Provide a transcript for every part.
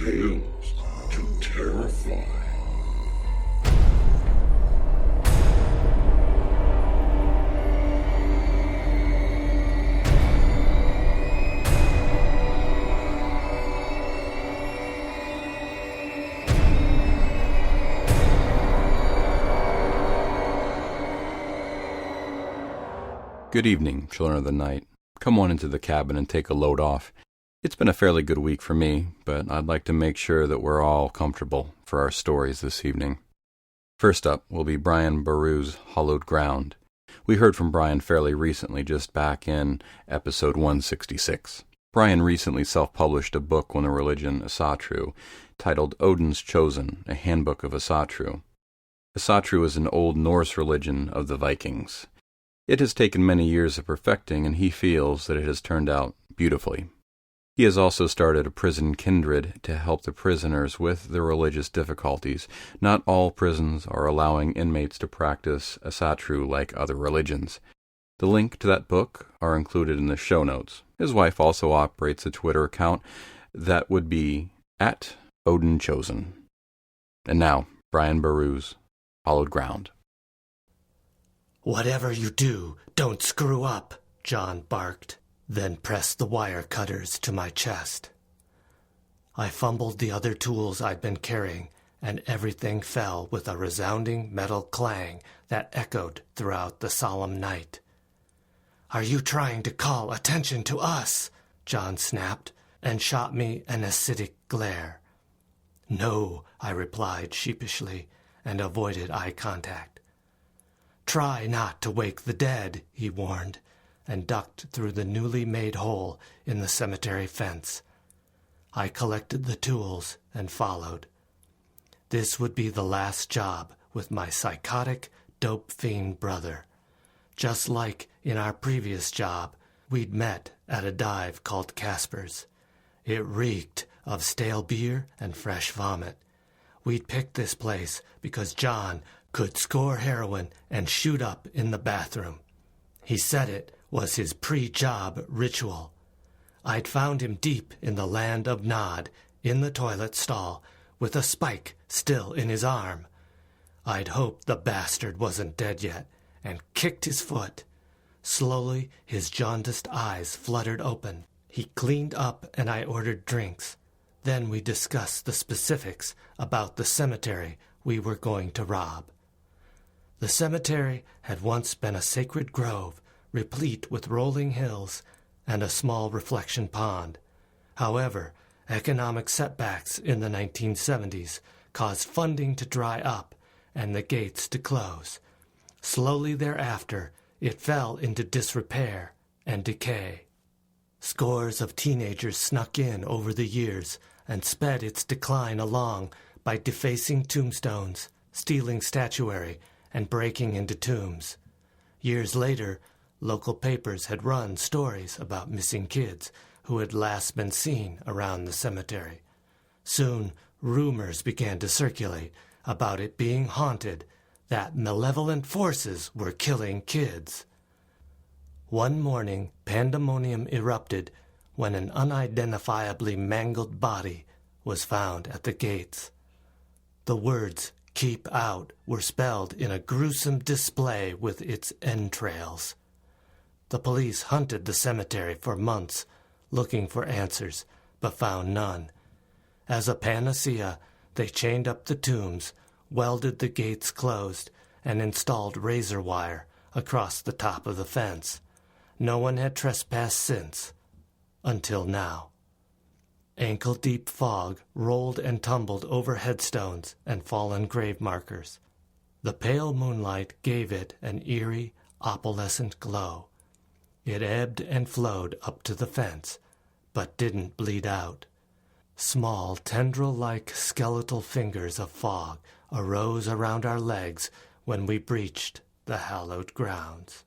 Tales to Terrify. Good evening, children of the night. Come on into the cabin and take a load off. It's been a fairly good week for me, but I'd like to make sure that we're all comfortable for our stories this evening. First up will be Brian Boru's Hallowed Ground. We heard from Brian fairly recently, just back in episode 166. Brian recently self-published a book on the religion Asatru, titled Odin's Chosen, a Handbook of Asatru. Asatru is an Old Norse religion of the Vikings. It has taken many years of perfecting, and he feels that it has turned out beautifully. He has also started a prison kindred to help the prisoners with their religious difficulties. Not all prisons are allowing inmates to practice Asatru like other religions. The link to that book are included in the show notes. His wife also operates a Twitter account that would be @OdinChosen. And now, Brian Boru's Hallowed Ground. "Whatever you do, don't screw up," John barked, then pressed the wire cutters to my chest. I fumbled the other tools I'd been carrying, and everything fell with a resounding metal clang that echoed throughout the solemn night. "Are you trying to call attention to us?" John snapped, and shot me an acidic glare. "No," I replied sheepishly, and avoided eye contact. "Try not to wake the dead," he warned, and ducked through the newly made hole in the cemetery fence. I collected the tools and followed. This would be the last job with my psychotic, dope fiend brother. Just like in our previous job, we'd met at a dive called Casper's. It reeked of stale beer and fresh vomit. We'd picked this place because John could score heroin and shoot up in the bathroom. He said it was his pre-job ritual. I'd found him deep in the land of Nod, in the toilet stall, with a spike still in his arm. I'd hoped the bastard wasn't dead yet, and kicked his foot. Slowly, his jaundiced eyes fluttered open. He cleaned up, and I ordered drinks. Then we discussed the specifics about the cemetery we were going to rob. The cemetery had once been a sacred grove, replete with rolling hills and a small reflection pond. However, economic setbacks in the 1970s caused funding to dry up and the gates to close. Slowly thereafter, it fell into disrepair and decay. Scores of teenagers snuck in over the years and sped its decline along by defacing tombstones, stealing statuary, and breaking into tombs. Years later, local papers had run stories about missing kids who had last been seen around the cemetery. Soon, rumors began to circulate about it being haunted, that malevolent forces were killing kids. One morning, pandemonium erupted when an unidentifiably mangled body was found at the gates. The words, "Keep out," were spelled in a gruesome display with its entrails. The police hunted the cemetery for months, looking for answers, but found none. As a panacea, they chained up the tombs, welded the gates closed, and installed razor wire across the top of the fence. No one had trespassed since, until now. Ankle-deep fog rolled and tumbled over headstones and fallen grave markers. The pale moonlight gave it an eerie, opalescent glow. It ebbed and flowed up to the fence, but didn't bleed out. Small, tendril-like skeletal fingers of fog arose around our legs when we breached the hallowed grounds.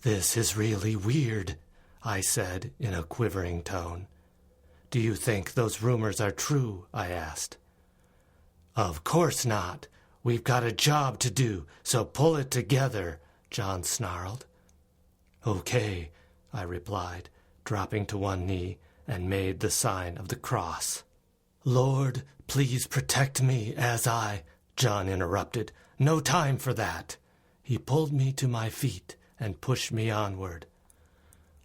"This is really weird," I said in a quivering tone. "Do you think those rumors are true?" I asked. "Of course not. We've got a job to do, so pull it together," John snarled. "Okay," I replied, dropping to one knee, and made the sign of the cross. "Lord, please protect me as I—" John interrupted. "No time for that." He pulled me to my feet and pushed me onward.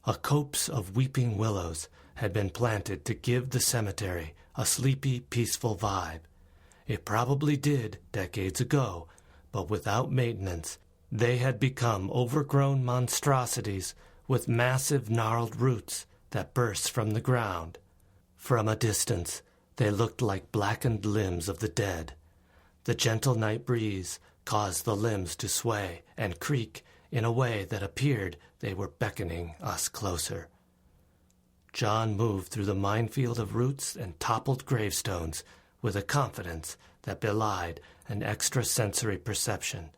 A copse of weeping willows had been planted to give the cemetery a sleepy, peaceful vibe. It probably did decades ago, but without maintenance, they had become overgrown monstrosities with massive gnarled roots that burst from the ground. From a distance, they looked like blackened limbs of the dead. The gentle night breeze caused the limbs to sway and creak in a way that appeared they were beckoning us closer. John moved through the minefield of roots and toppled gravestones with a confidence that belied an extrasensory perception.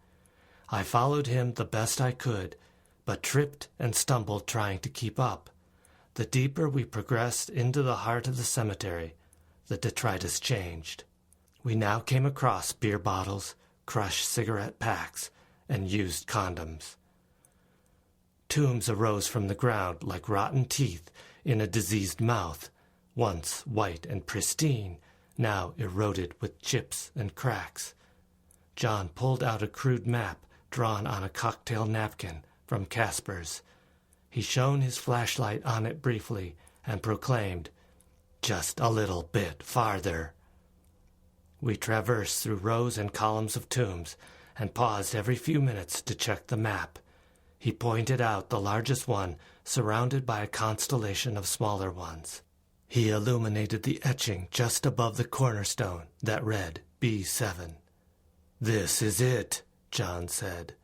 I followed him the best I could, but tripped and stumbled trying to keep up. The deeper we progressed into the heart of the cemetery, the detritus changed. We now came across beer bottles, crushed cigarette packs, and used condoms. Tombs arose from the ground like rotten teeth in a diseased mouth, once white and pristine, now eroded with chips and cracks. John pulled out a crude map drawn on a cocktail napkin from Casper's. He shone his flashlight on it briefly and proclaimed, "Just a little bit farther." We traversed through rows and columns of tombs and paused every few minutes to check the map. He pointed out the largest one, surrounded by a constellation of smaller ones. He illuminated the etching just above the cornerstone that read B7. "This is it," John said.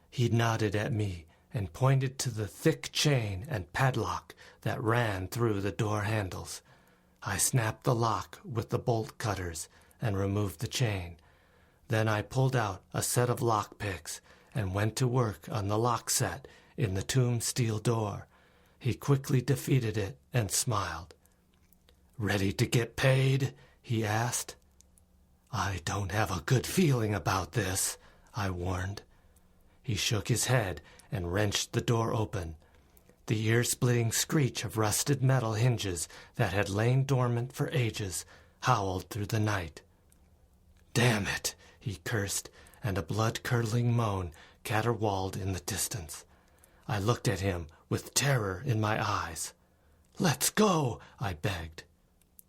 He nodded at me and pointed to the thick chain and padlock that ran through the door handles. I snapped the lock with the bolt cutters and removed the chain. Then I pulled out a set of lock picks and went to work on the lock set in the tomb steel door. He quickly defeated it and smiled. "Ready to get paid?" he asked. "I don't have a good feeling about this," I warned. He shook his head and wrenched the door open. The ear-splitting screech of rusted metal hinges that had lain dormant for ages howled through the night. "Damn it," he cursed, and a blood-curdling moan caterwauled in the distance. I looked at him with terror in my eyes. "Let's go," I begged.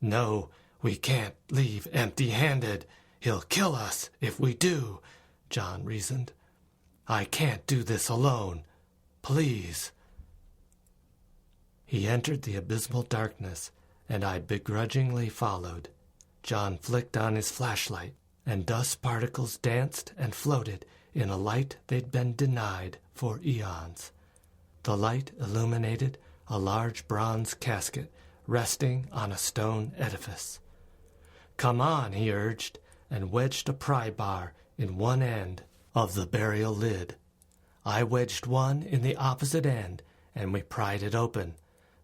"No, we can't leave empty-handed. He'll kill us if we do," John reasoned. "I can't do this alone. Please." He entered the abysmal darkness, and I begrudgingly followed. John flicked on his flashlight, and dust particles danced and floated in a light they'd been denied for eons. The light illuminated a large bronze casket resting on a stone edifice. "Come on," he urged, and wedged a pry bar in one end of the burial lid. I wedged one in the opposite end, and we pried it open.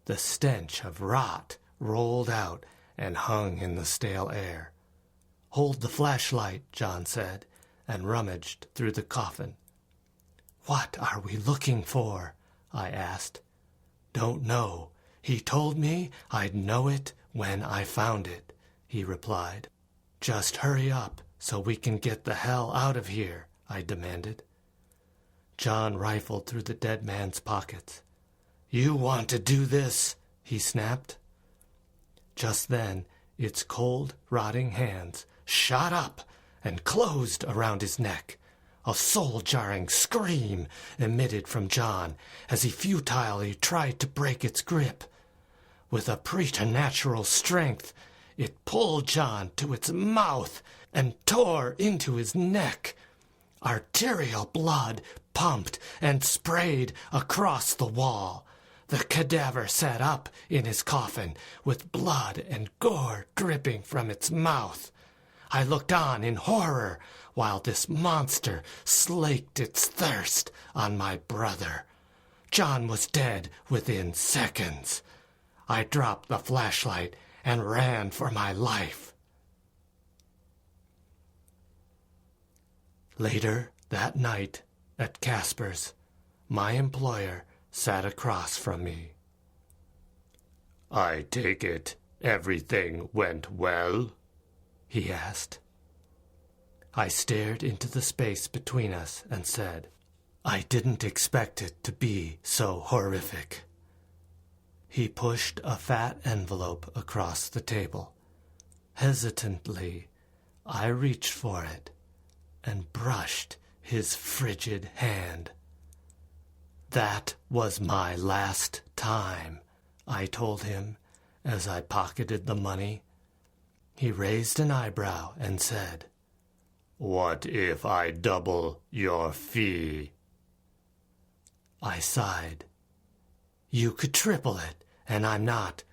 The stench of rot rolled out and hung in the stale air. "Hold the flashlight," John said, and rummaged through the coffin. "What are we looking for?" I asked. "Don't know. He told me I'd know it when I found it," he replied. "Just hurry up so we can get the hell out of here," I demanded. John rifled through the dead man's pockets. "You want to do this?" he snapped. Just then, its cold, rotting hands shot up and closed around his neck. A soul-jarring scream emitted from John as he futilely tried to break its grip. With a preternatural strength, it pulled John to its mouth and tore into his neck. Arterial blood pumped and sprayed across the wall. The cadaver sat up in his coffin with blood and gore dripping from its mouth. I looked on in horror while this monster slaked its thirst on my brother. John was dead within seconds. I dropped the flashlight and ran for my life. Later that night at Casper's, my employer sat across from me. "I take it Everything went well? He asked. I stared into the space between us and said, I didn't expect it to be so horrific. He pushed a fat envelope across the table. Hesitantly, I reached for it and brushed his frigid hand. That was my last time, I told him as I pocketed the money. He raised an eyebrow and said, What if I double your fee? I sighed. You could triple it, and I'm not.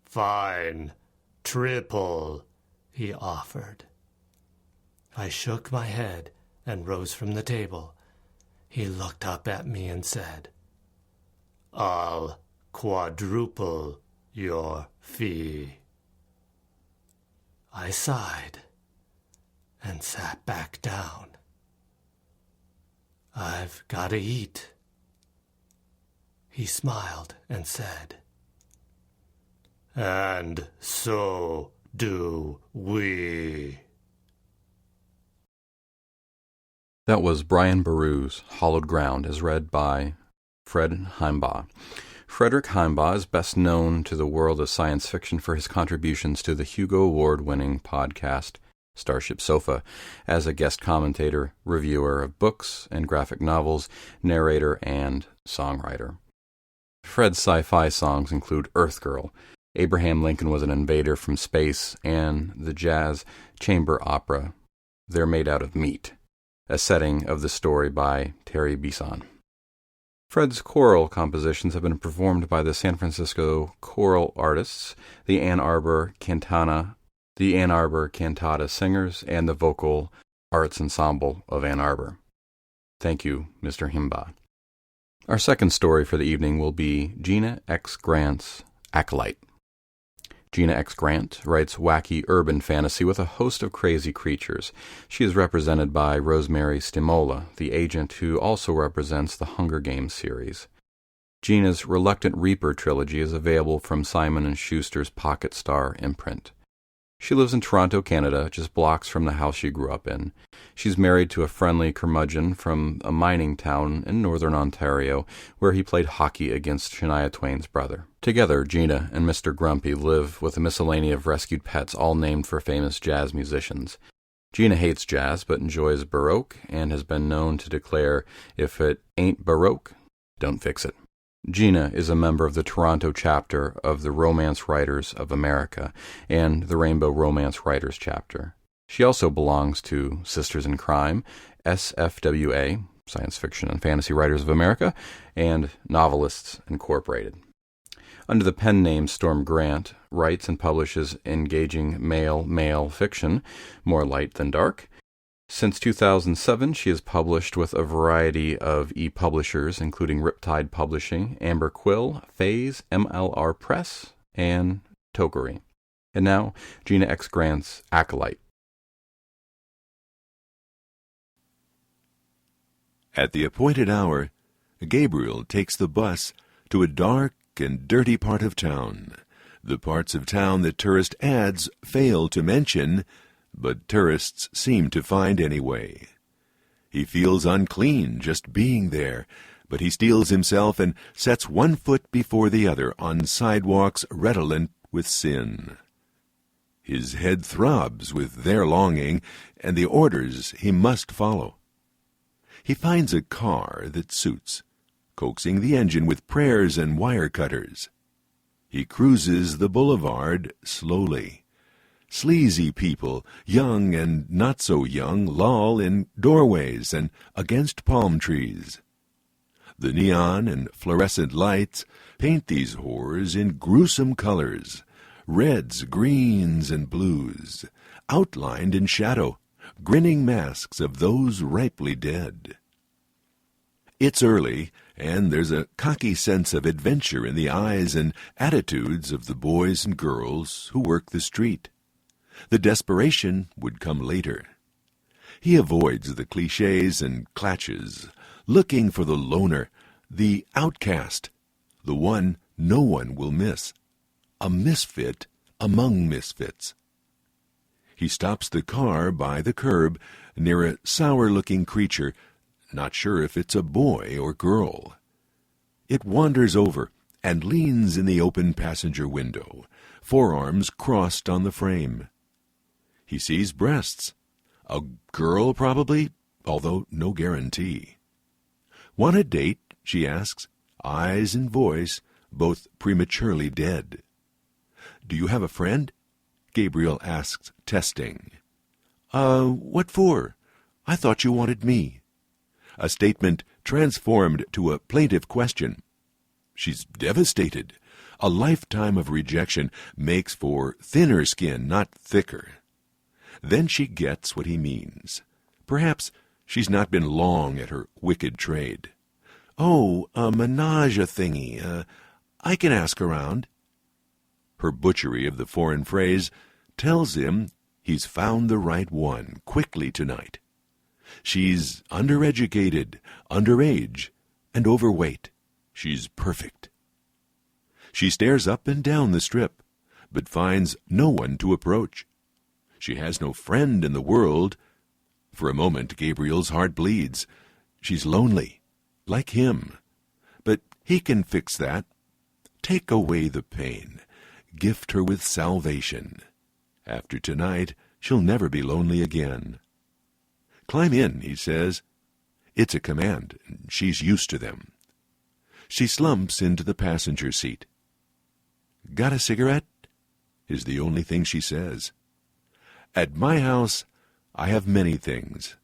Fine, triple, he offered. I shook my head and rose from the table. He looked up at me and said, I'll quadruple your fee. I sighed and sat back down. I've got to eat. He smiled and said, And so do we. That was Brian Boru's Hallowed Ground, as read by Fred Heimbaugh. Frederick Heimbaugh is best known to the world of science fiction for his contributions to the Hugo Award-winning podcast Starship Sofa, as a guest commentator, reviewer of books and graphic novels, narrator, and songwriter. Fred's sci-fi songs include Earth Girl, Abraham Lincoln Was an Invader from Space, and the jazz chamber opera They're Made Out of Meat, a setting of the story by Terry Bisson. Fred's choral compositions have been performed by the San Francisco choral artists, the Ann Arbor Cantata Singers, and the Vocal Arts Ensemble of Ann Arbor. Thank you, Mr. Heimbaugh. Our second story for the evening will be Gina X. Grant's Acolyte. Gina X. Grant writes wacky urban fantasy with a host of crazy creatures. She is represented by Rosemary Stimola, the agent who also represents the Hunger Games series. Gina's Reluctant Reaper trilogy is available from Simon & Schuster's Pocket Star imprint. She lives in Toronto, Canada, just blocks from the house she grew up in. She's married to a friendly curmudgeon from a mining town in northern Ontario, where he played hockey against Shania Twain's brother. Together, Gina and Mr. Grumpy live with a miscellany of rescued pets, all named for famous jazz musicians. Gina hates jazz, but enjoys Baroque, and has been known to declare, if it ain't Baroque, don't fix it. Gina is a member of the Toronto chapter of the Romance Writers of America and the Rainbow Romance Writers chapter. She also belongs to Sisters in Crime, SFWA, Science Fiction and Fantasy Writers of America, and Novelists Incorporated. Under the pen name Storm Grant, writes and publishes engaging male fiction, more light than dark. Since 2007, she has published with a variety of e-publishers, including Riptide Publishing, Amber Quill, Phase, MLR Press, and Tokery. And now, Gina X. Grant's Acolyte. At the appointed hour, Gabriel takes the bus to a dark and dirty part of town, the parts of town that tourist ads fail to mention, but tourists seem to find anyway. He feels unclean just being there, but he steels himself and sets one foot before the other on sidewalks redolent with sin. His head throbs with their longing and the orders he must follow. He finds a car that suits, coaxing the engine with prayers and wire cutters. He cruises the boulevard slowly. Sleazy people, young and not so young, loll in doorways and against palm trees. The neon and fluorescent lights paint these horrors in gruesome colors, reds, greens, and blues, outlined in shadow, grinning masks of those ripely dead. It's early, and there's a cocky sense of adventure in the eyes and attitudes of the boys and girls who work the street. The desperation would come later. He avoids the cliches and clatches, looking for the loner, the outcast, the one no one will miss, a misfit among misfits. He stops the car by the curb near a sour-looking creature, not sure if it's a boy or girl. It wanders over and leans in the open passenger window, forearms crossed on the frame. He sees breasts. A girl, probably, although no guarantee. Want a date? She asks, eyes and voice both prematurely dead. Do you have a friend? Gabriel asks, testing. What for? I thought you wanted me. A statement transformed to a plaintive question. She's devastated. A lifetime of rejection makes for thinner skin, not thicker. Then she gets what he means. Perhaps she's not been long at her wicked trade. Oh, a menage a thingy. I can ask around. Her butchery of the foreign phrase tells him he's found the right one quickly tonight. She's undereducated, underage, and overweight. She's perfect. She stares up and down the strip, but finds no one to approach. She has no friend in the world. For a moment, Gabriel's heart bleeds. She's lonely, like him. But he can fix that. Take away the pain. Gift her with salvation. After tonight, she'll never be lonely again. Climb in, he says. It's a command, and she's used to them. She slumps into the passenger seat. Got a cigarette? Is the only thing she says. At my house, I have many things.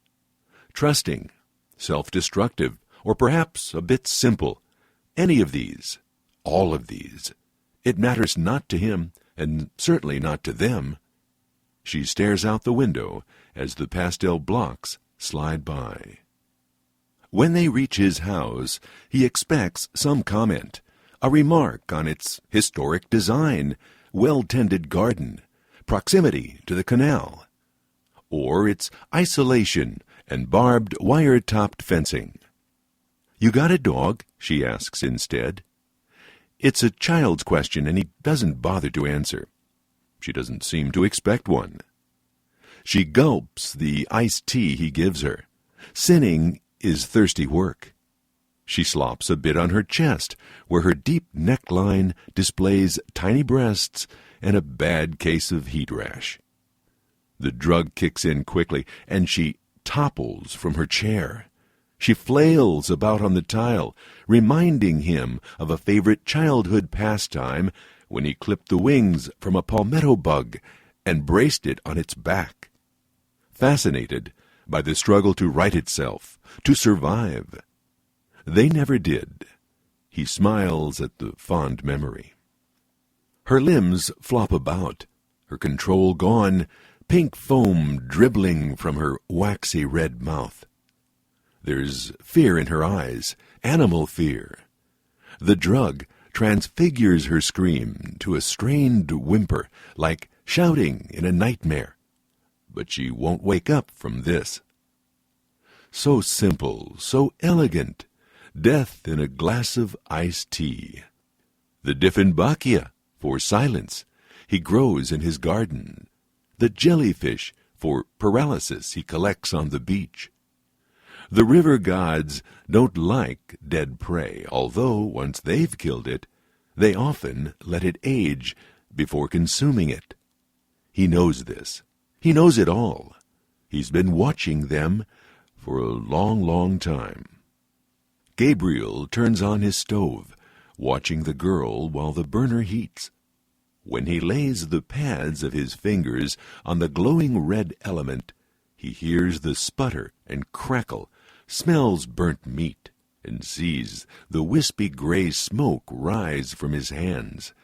Trusting, self-destructive, or perhaps a bit simple. Any of these, all of these. It matters not to him, and certainly not to them. She stares out the window as the pastel blocks slide by. When they reach his house, he expects some comment, a remark on its historic design, well-tended garden, proximity to the canal, or its isolation and barbed wire-topped fencing. You got a dog? She asks instead. It's a child's question, and he doesn't bother to answer. She doesn't seem to expect one. She gulps the iced tea he gives her. Sinning is thirsty work. She slops a bit on her chest, where her deep neckline displays tiny breasts and a bad case of heat rash. The drug kicks in quickly, and she topples from her chair. She flails about on the tile, reminding him of a favorite childhood pastime when he clipped the wings from a palmetto bug and braced it on its back. Fascinated by the struggle to right itself, to survive. They never did. He smiles at the fond memory. Her limbs flop about, her control gone, pink foam dribbling from her waxy red mouth. There's fear in her eyes, animal fear. The drug transfigures her scream to a strained whimper, like shouting in a nightmare. But she won't wake up from this. So simple, so elegant, death in a glass of iced tea. The Dieffenbachia, for silence, he grows in his garden. The jellyfish, for paralysis, he collects on the beach. The river gods don't like dead prey, although once they've killed it, they often let it age before consuming it. He knows this. He knows it all. He's been watching them for a long, long time. Gabriel turns on his stove, watching the girl while the burner heats. When he lays the pads of his fingers on the glowing red element, he hears the sputter and crackle, smells burnt meat, and sees the wispy gray smoke rise from his hands.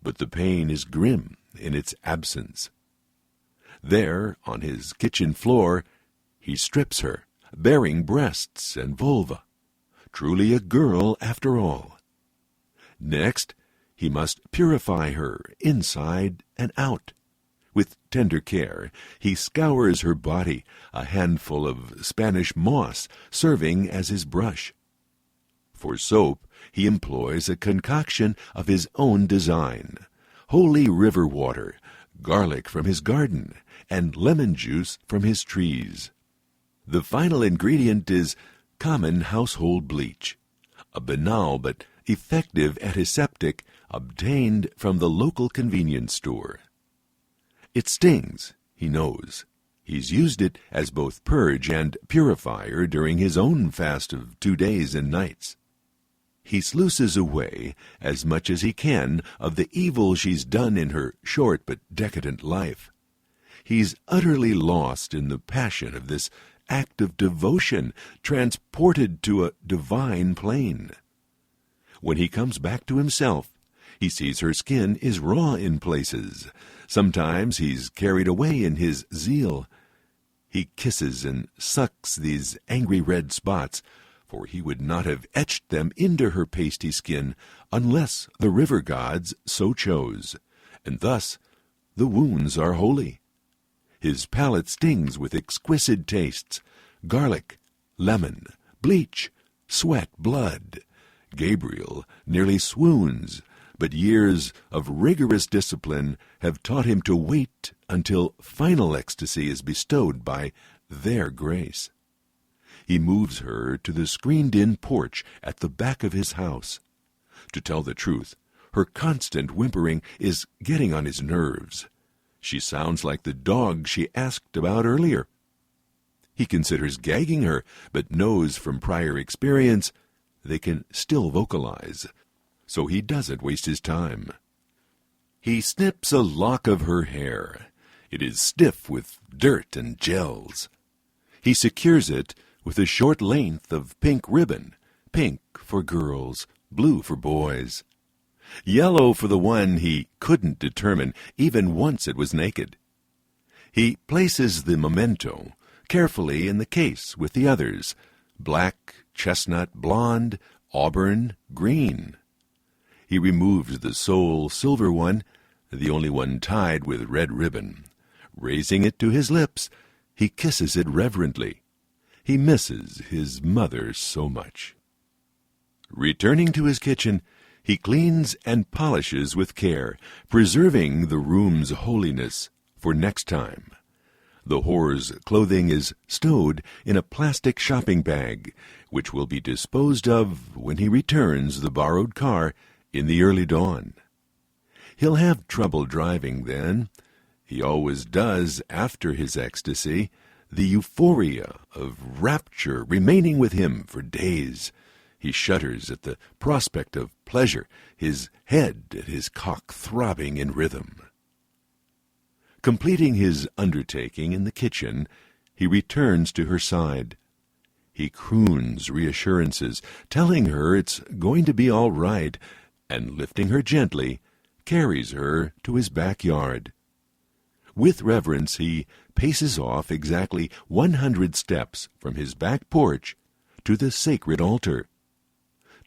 But the pain is grim in its absence. There, on his kitchen floor, he strips her, baring breasts and vulva. Truly a girl after all. Next, he must purify her inside and out. With tender care, he scours her body, a handful of Spanish moss serving as his brush. For soap, he employs a concoction of his own design, holy river water, garlic from his garden, and lemon juice from his trees. The final ingredient is common household bleach, a banal but effective antiseptic obtained from the local convenience store. It stings, he knows. He's used it as both purge and purifier during his own fast of 2 days and nights. He sluices away as much as he can of the evil she's done in her short but decadent life. He's utterly lost in the passion of this act of devotion, transported to a divine plane. When he comes back to himself, he sees her skin is raw in places. Sometimes he's carried away in his zeal. He kisses and sucks these angry red spots, for he would not have etched them into her pasty skin unless the river gods so chose, and thus the wounds are holy. His palate stings with exquisite tastes: garlic, lemon, bleach, sweat, blood. Gabriel nearly swoons, but years of rigorous discipline have taught him to wait until final ecstasy is bestowed by their grace. He moves her to the screened-in porch at the back of his house. To tell the truth, her constant whimpering is getting on his nerves. She sounds like the dog she asked about earlier. He considers gagging her, but knows from prior experience they can still vocalize, so he doesn't waste his time. He snips a lock of her hair. It is stiff with dirt and gels. He secures it with a short length of pink ribbon, pink for girls, blue for boys, yellow for the one he couldn't determine even once it was naked. He places the memento carefully in the case with the others: black, chestnut, blonde, auburn, green. He removes the sole silver one, the only one tied with red ribbon. Raising it to his lips, he kisses it reverently. He misses his mother so much. Returning to his kitchen, he cleans and polishes with care, preserving the room's holiness for next time. The whore's clothing is stowed in a plastic shopping bag, which will be disposed of when he returns the borrowed car in the early dawn. He'll have trouble driving then. He always does after his ecstasy, the euphoria of rapture remaining with him for days. He shudders at the prospect of pleasure, his head and his cock throbbing in rhythm. Completing his undertaking in the kitchen, he returns to her side. He croons reassurances, telling her it's going to be all right, and lifting her gently, carries her to his backyard. With reverence, he paces off exactly 100 steps from his back porch to the sacred altar.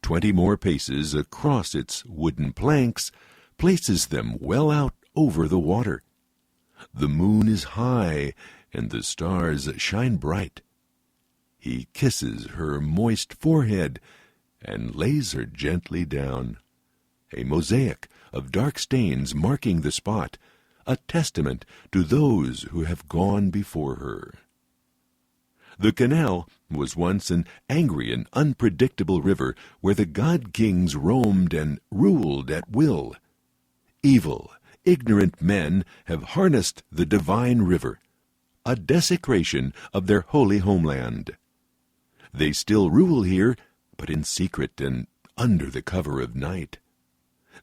20 more paces across its wooden planks places them well out over the water. The moon is high, and the stars shine bright. He kisses her moist forehead and lays her gently down. A mosaic of dark stains marking the spot, a testament to those who have gone before her. The canal was once an angry and unpredictable river where the god-kings roamed and ruled at will. Evil, ignorant men have harnessed the divine river, a desecration of their holy homeland. They still rule here, but in secret and under the cover of night.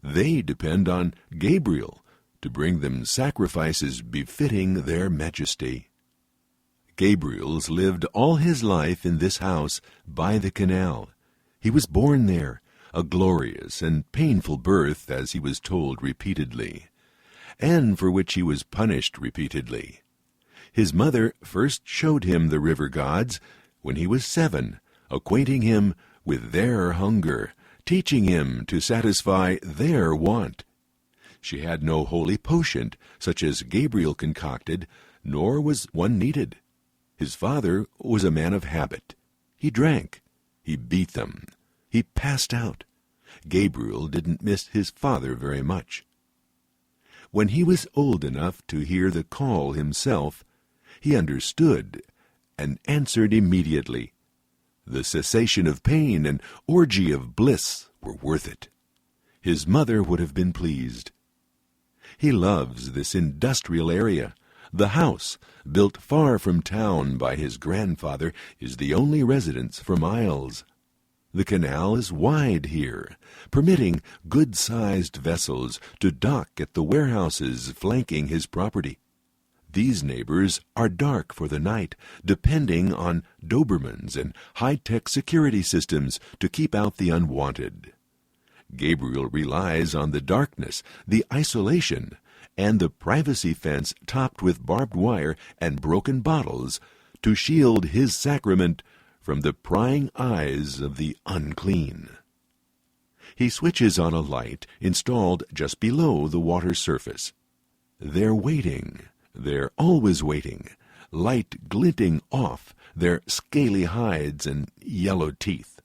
They depend on Gabriel to bring them sacrifices befitting their majesty. Gabriel's lived all his life in this house by the canal. He was born there, a glorious and painful birth, as he was told repeatedly, and for which he was punished repeatedly. His mother first showed him the river gods when he was 7, acquainting him with their hunger, teaching him to satisfy their want. She had no holy potion, such as Gabriel concocted, nor was one needed. His father was a man of habit. He drank. He beat them. He passed out. Gabriel didn't miss his father very much. When he was old enough to hear the call himself, he understood and answered immediately. The cessation of pain and orgy of bliss were worth it. His mother would have been pleased. He loves this industrial area. The house, built far from town by his grandfather, is the only residence for miles. The canal is wide here, permitting good-sized vessels to dock at the warehouses flanking his property. These neighbors are dark for the night, depending on Dobermans and high-tech security systems to keep out the unwanted. Gabriel relies on the darkness, the isolation, and the privacy fence topped with barbed wire and broken bottles to shield his sacrament from the prying eyes of the unclean. He switches on a light installed just below the water surface. They're waiting. They're always waiting, light glinting off their scaly hides and yellow teeth.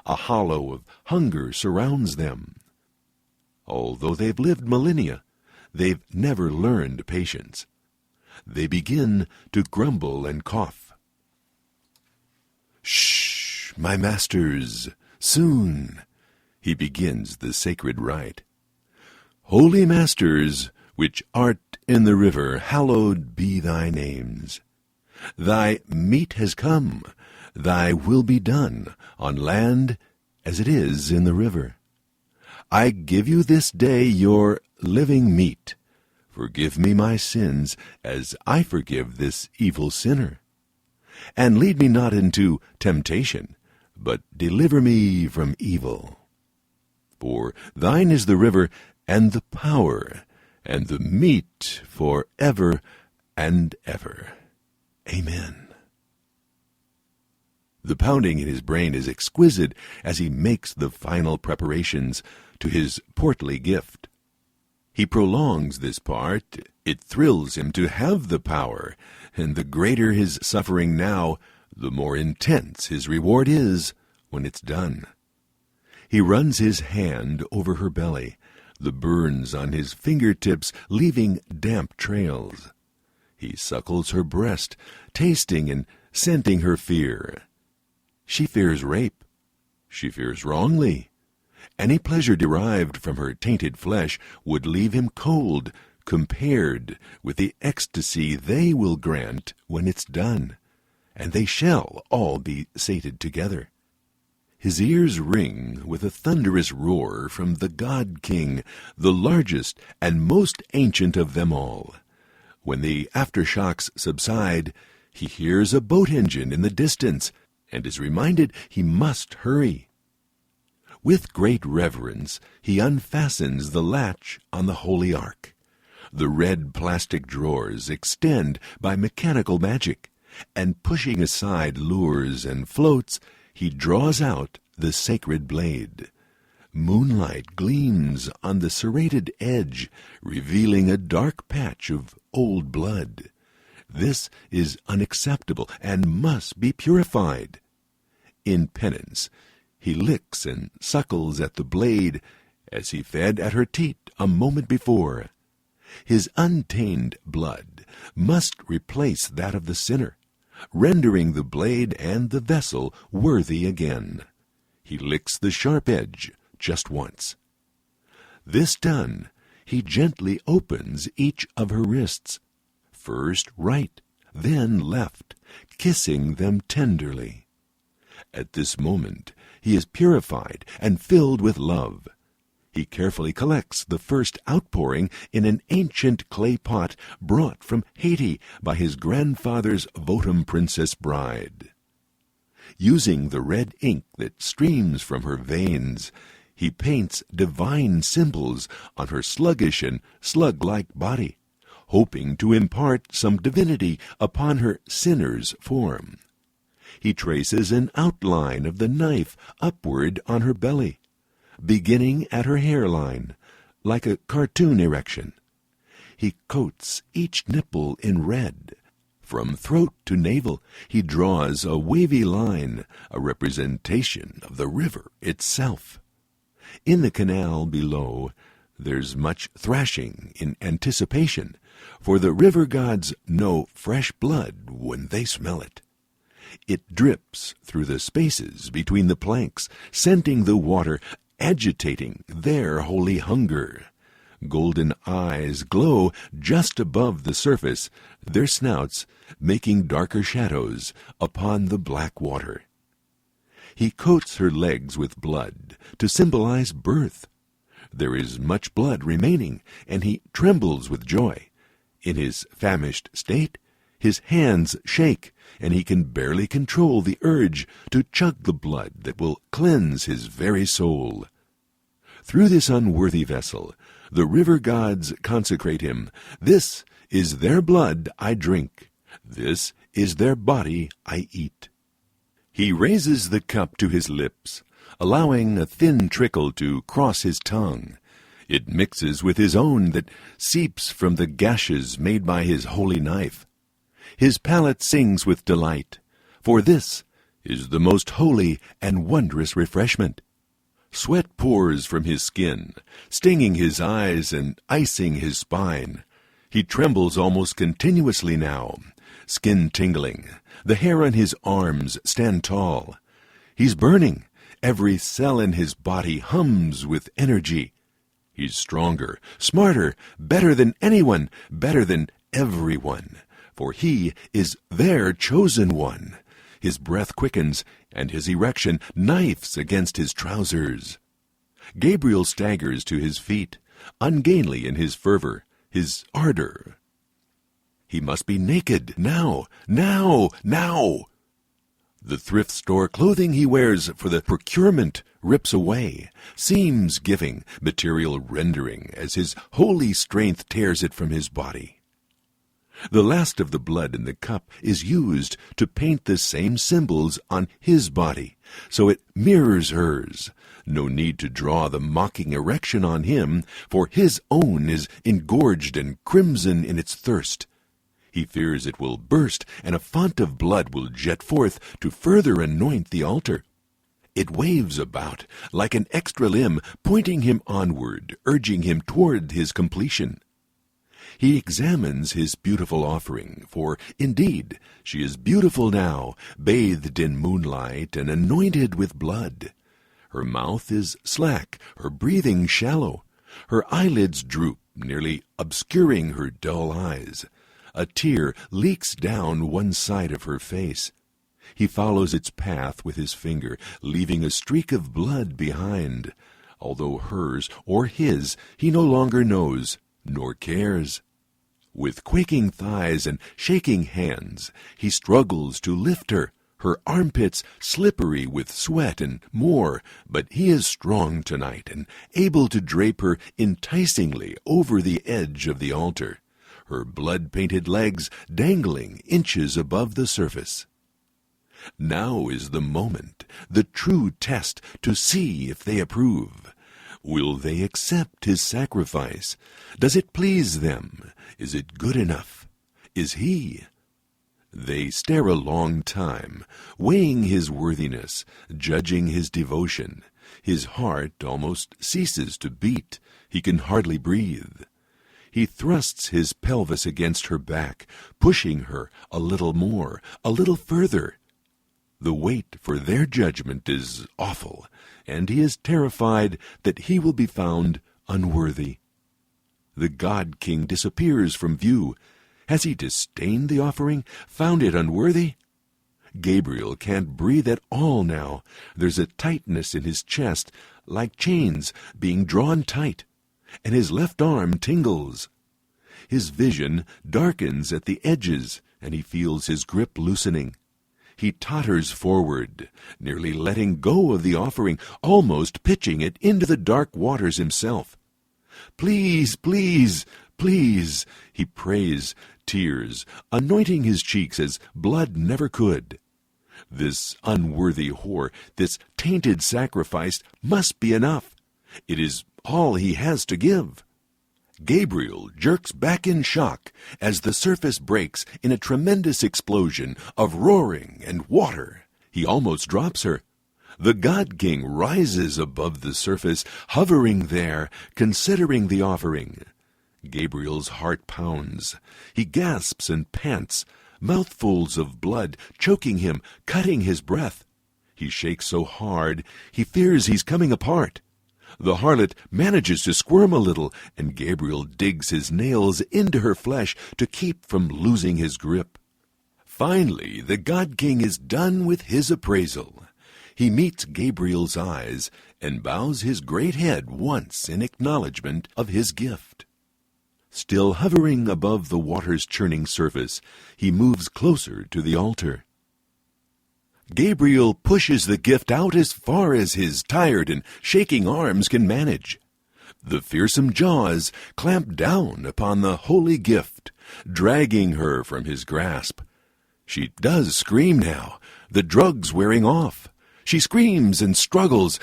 A hollow of hunger surrounds them. Although they've lived millennia, they've never learned patience. They begin to grumble and cough. "Shh, my masters, soon," he begins the sacred rite. "Holy masters, which art in the river, hallowed be thy names. Thy meat has come, thy will be done, on land as it is in the river. I give you this day your living meat. Forgive me my sins, as I forgive this evil sinner. And lead me not into temptation, but deliver me from evil. For thine is the river, and the power, and the meat for ever and ever. Amen." The pounding in his brain is exquisite as he makes the final preparations to his portly gift. He prolongs this part. It thrills him to have the power, and the greater his suffering now, the more intense his reward is when it's done. He runs his hand over her belly, the burns on his fingertips leaving damp trails. He suckles her breast, tasting and scenting her fear. She fears rape. She fears wrongly. Any pleasure derived from her tainted flesh would leave him cold, compared with the ecstasy they will grant when it's done, and they shall all be sated together. His ears ring with a thunderous roar from the God-King, the largest and most ancient of them all. When the aftershocks subside, he hears a boat engine in the distance, and is reminded he must hurry. With great reverence, he unfastens the latch on the holy ark. The red plastic drawers extend by mechanical magic, and pushing aside lures and floats, he draws out the sacred blade. Moonlight gleams on the serrated edge, revealing a dark patch of old blood. This is unacceptable and must be purified. In penance, he licks and suckles at the blade as he fed at her teat a moment before. His untainted blood must replace that of the sinner, rendering the blade and the vessel worthy again. He licks the sharp edge just once. This done, he gently opens each of her wrists, first right, then left, kissing them tenderly. At this moment, he is purified and filled with love. He carefully collects the first outpouring in an ancient clay pot brought from Haiti by his grandfather's Votum princess bride. Using the red ink that streams from her veins, he paints divine symbols on her sluggish and slug-like body, hoping to impart some divinity upon her sinner's form. He traces an outline of the knife upward on her belly, beginning at her hairline, like a cartoon erection. He coats each nipple in red. From throat to navel, he draws a wavy line, a representation of the river itself. In the canal below, There's much thrashing in anticipation, for the river gods know fresh blood when they smell it. It drips through the spaces between the planks, scenting the water, agitating their holy hunger. Golden eyes glow just above the surface, their snouts making darker shadows upon the black water. He coats her legs with blood to symbolize birth. There is much blood remaining, and he trembles with joy. In his famished state, his hands shake, and he can barely control the urge to chug the blood that will cleanse his very soul. Through this unworthy vessel, the river gods consecrate him. This is their blood I drink. This is their body I eat. He raises the cup to his lips, allowing a thin trickle to cross his tongue. It mixes with his own that seeps from the gashes made by his holy knife. His palate sings with delight, for this is the most holy and wondrous refreshment. Sweat pours from his skin, stinging his eyes and icing his spine. He trembles almost continuously now, skin tingling. The hair on his arms stand tall. He's burning. Every cell in his body hums with energy. He's stronger, smarter, better than anyone, better than everyone, for he is their chosen one. His breath quickens, and his erection knifes against his trousers. Gabriel staggers to his feet, ungainly in his fervor, his ardor. He must be naked, now, now, now! The thrift store clothing he wears for the procurement rips away, seams giving, material rendering, as his holy strength tears it from his body. The last of the blood in the cup is used to paint the same symbols on his body, so it mirrors hers. No need to draw the mocking erection on him, for his own is engorged and crimson in its thirst. He fears it will burst, and a font of blood will jet forth to further anoint the altar. It waves about like an extra limb, pointing him onward, urging him toward his completion. He examines his beautiful offering, for indeed she is beautiful now, bathed in moonlight and anointed with blood. Her mouth is slack, her breathing shallow. Her eyelids droop, nearly obscuring her dull eyes. A tear leaks down one side of her face. He follows its path with his finger, leaving a streak of blood behind. Although hers or his, he no longer knows, nor cares. With quaking thighs and shaking hands, he struggles to lift her, her armpits slippery with sweat and more, but he is strong tonight and able to drape her enticingly over the edge of the altar, her blood-painted legs dangling inches above the surface. Now is the moment, the true test, to see if they approve. Will they accept his sacrifice? Does it please them? Is it good enough? Is he? They stare a long time, weighing his worthiness, judging his devotion. His heart almost ceases to beat. He can hardly breathe. He thrusts his pelvis against her back, pushing her a little more, a little further. The wait for their judgment is awful, and he is terrified that he will be found unworthy. The God-King disappears from view. Has he disdained the offering, found it unworthy? Gabriel can't breathe at all now. There's a tightness in his chest, like chains being drawn tight, and his left arm tingles. His vision darkens at the edges, and he feels his grip loosening. He totters forward, nearly letting go of the offering, almost pitching it into the dark waters himself. "Please, please, please," he prays, tears anointing his cheeks as blood never could. This unworthy whore, this tainted sacrifice must be enough. It is all he has to give. Gabriel jerks back in shock as the surface breaks in a tremendous explosion of roaring and water. He almost drops her. The God King rises above the surface, hovering there, considering the offering. Gabriel's heart pounds. He gasps and pants, mouthfuls of blood choking him, cutting his breath. He shakes so hard, he fears he's coming apart. The harlot manages to squirm a little, and Gabriel digs his nails into her flesh to keep from losing his grip. Finally, the God King is done with his appraisal. He meets Gabriel's eyes and bows his great head once in acknowledgment of his gift. Still hovering above the water's churning surface, he moves closer to the altar. Gabriel pushes the gift out as far as his tired and shaking arms can manage. The fearsome jaws clamp down upon the holy gift, dragging her from his grasp. She does scream now, the drugs wearing off. She screams and struggles,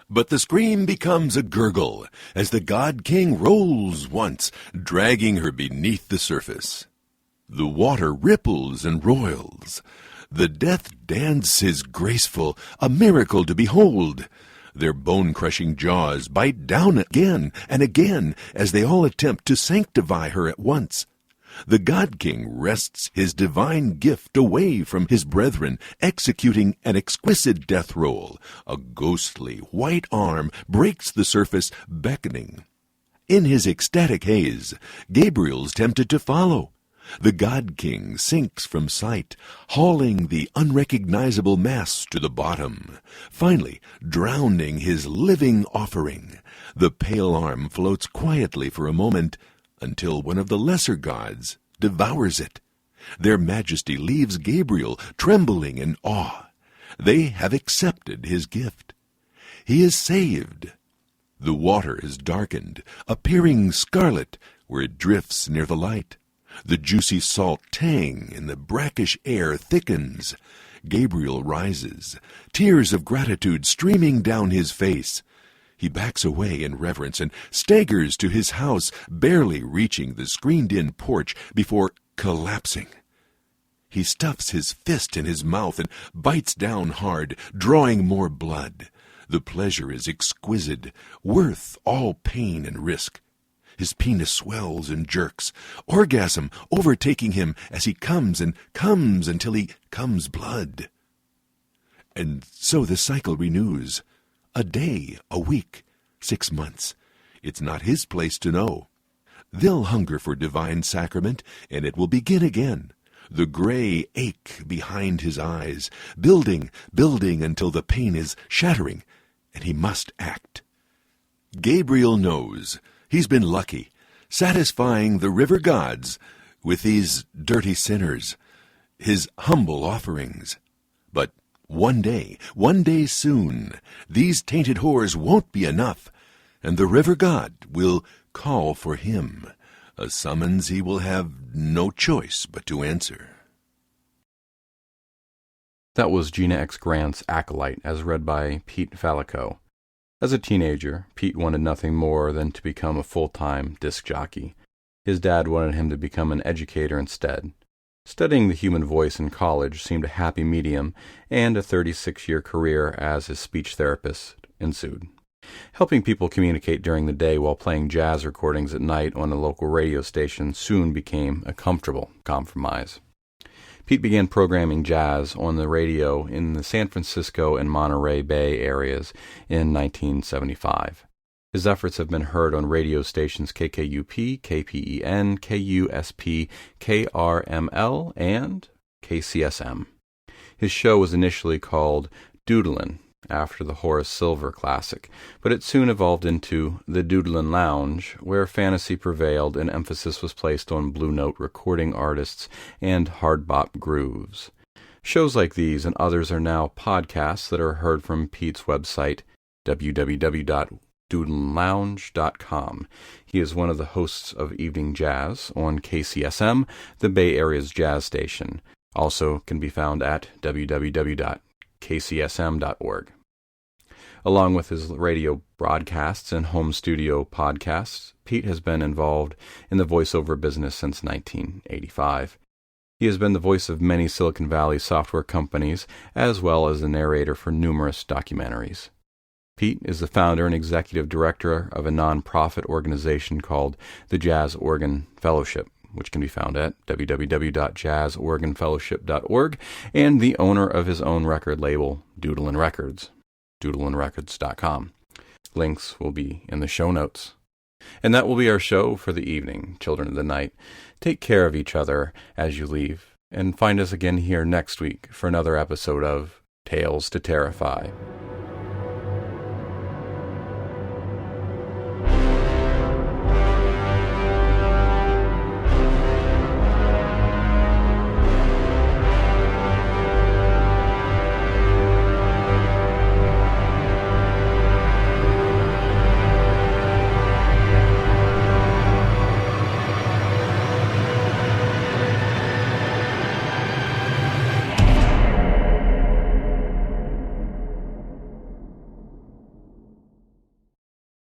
but the scream becomes a gurgle as the God King rolls once, dragging her beneath the surface. The water ripples and roils. The death dance is graceful, a miracle to behold. Their bone-crushing jaws bite down again and again as they all attempt to sanctify her at once. The God King wrests his divine gift away from his brethren, executing an exquisite death roll. A ghostly white arm breaks the surface, beckoning. In his ecstatic haze, Gabriel's tempted to follow. The God King sinks from sight, hauling the unrecognizable mass to the bottom, finally drowning his living offering. The pale arm floats quietly for a moment until one of the lesser gods devours it. Their majesty leaves Gabriel trembling in awe. They have accepted his gift. He is saved. The water is darkened, appearing scarlet where it drifts near the light. The juicy salt tang in the brackish air thickens. Gabriel rises, tears of gratitude streaming down his face. He backs away in reverence and staggers to his house, barely reaching the screened-in porch before collapsing. He stuffs his fist in his mouth and bites down hard, drawing more blood. The pleasure is exquisite, worth all pain and risk. His penis swells and jerks, orgasm overtaking him as he comes and comes until he comes blood. And so the cycle renews. A day, a week, 6 months. It's not his place to know. They'll hunger for divine sacrament, and it will begin again. The gray ache behind his eyes, building until the pain is shattering, and he must act. Gabriel knows. He's been lucky, satisfying the river gods with these dirty sinners, his humble offerings. But one day soon, these tainted whores won't be enough, and the river god will call for him, a summons he will have no choice but to answer. That was Gina X. Grant's Acolyte, as read by Pete Fallico. As a teenager, Pete wanted nothing more than to become a full-time disc jockey. His dad wanted him to become an educator instead. Studying the human voice in college seemed a happy medium, and a 36-year career as a speech therapist ensued. Helping people communicate during the day while playing jazz recordings at night on a local radio station soon became a comfortable compromise. Pete began programming jazz on the radio in the San Francisco and Monterey Bay areas in 1975. His efforts have been heard on radio stations KKUP, KPEN, KUSP, KRML, and KCSM. His show was initially called Doodlin', after the Horace Silver classic, but it soon evolved into the Doodlin' Lounge, where fantasy prevailed and emphasis was placed on Blue Note recording artists and hard bop grooves. Shows like these and others are now podcasts that are heard from Pete's website, www.doodlinlounge.com. He is one of the hosts of Evening Jazz on KCSM, the Bay Area's jazz station. Also can be found at www.kcsm.org. Along with his radio broadcasts and home studio podcasts, Pete has been involved in the voiceover business since 1985. He has been the voice of many Silicon Valley software companies, as well as the narrator for numerous documentaries. Pete is the founder and executive director of a non-profit organization called the Jazz Organ Fellowship, which can be found at www.jazzorganfellowship.org, and the owner of his own record label, Doodlin' Records, doodlinrecords.com. Links will be in the show notes. And that will be our show for the evening, children of the night. Take care of each other as you leave, and find us again here next week for another episode of Tales to Terrify.